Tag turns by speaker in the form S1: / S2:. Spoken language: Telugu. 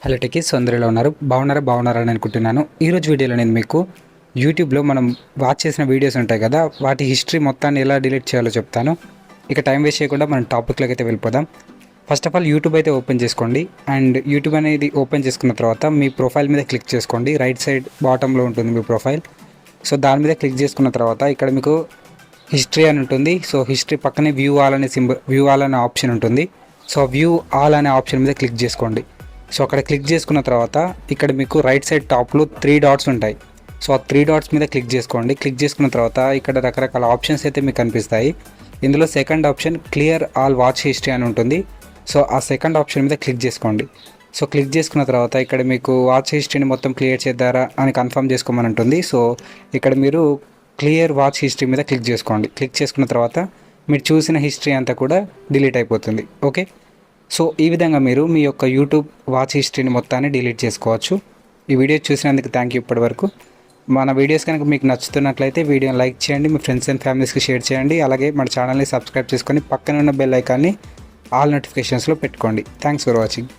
S1: హలో టెక్కీస్ అందరిలో ఉన్నారు బాగున్నారని అనుకుంటున్నాను. ఈరోజు వీడియోలో నేను మీకు యూట్యూబ్లో మనం వాచ్ చేసిన వీడియోస్ ఉంటాయి కదా, వాటి హిస్టరీ మొత్తాన్ని ఎలా డిలీట్ చేయాలో చెప్తాను. ఇక టైం వేస్ట్ చేయకుండా మనం టాపిక్లోకి అయితే వెళ్ళిపోదాం. ఫస్ట్ ఆఫ్ ఆల్ యూట్యూబ్ అయితే ఓపెన్ చేసుకోండి. అండ్ యూట్యూబ్ అనేది ఓపెన్ చేసుకున్న తర్వాత మీ ప్రొఫైల్ మీద క్లిక్ చేసుకోండి. రైట్ సైడ్ బాటంలో ఉంటుంది మీ ప్రొఫైల్. సో దాని మీద క్లిక్ చేసుకున్న తర్వాత ఇక్కడ మీకు హిస్టరీ అని ఉంటుంది. సో హిస్టరీ పక్కనే వ్యూ ఆల్ అనే ఆప్షన్ ఉంటుంది. సో వ్యూ ఆల్ అనే ఆప్షన్ మీద క్లిక్ చేసుకోండి. సో అక్కడ క్లిక్ చేసుకున్న తర్వాత ఇక్కడ మీకు రైట్ సైడ్ టాప్లో 3 డాట్స్ ఉంటాయి. సో ఆ 3 డాట్స్ మీద క్లిక్ చేసుకోండి. క్లిక్ చేసుకున్న తర్వాత ఇక్కడ రకరకాల ఆప్షన్స్ అయితే మీకు కనిపిస్తాయి. ఇందులో second option clear all watch history అని ఉంటుంది. సో ఆ సెకండ్ ఆప్షన్ మీద క్లిక్ చేసుకోండి. సో క్లిక్ చేసుకున్న తర్వాత ఇక్కడ మీకు వాచ్ హిస్టరీని మొత్తం క్లియర్ చేద్దారా అని కన్ఫర్మ్ చేసుకోమని ఉంటుంది. సో ఇక్కడ మీరు క్లియర్ వాచ్ హిస్టరీ మీద క్లిక్ చేసుకోండి. క్లిక్ చేసుకున్న తర్వాత మీరు చూసిన హిస్టరీ అంతా కూడా డిలీట్ అయిపోతుంది. ఓకే, సో ఈ విధంగా మీరు మీ యొక్క యూట్యూబ్ వాచ్ హిస్టరీని మొత్తాన్ని డిలీట్ చేసుకోవచ్చు. ఈ వీడియో చూసినందుకు థ్యాంక్ యూ. ఇప్పటివరకు మన వీడియోస్ కనుక మీకు నచ్చుతున్నట్లయితే వీడియోని లైక్ చేయండి, మీ ఫ్రెండ్స్ అండ్ ఫ్యామిలీస్కి షేర్ చేయండి. అలాగే మన ఛానల్ని సబ్స్క్రైబ్ చేసుకొని పక్కన ఉన్న బెల్ ఐకాన్ని ఆల్ నోటిఫికేషన్స్లో పెట్టుకోండి. Thanks for watching.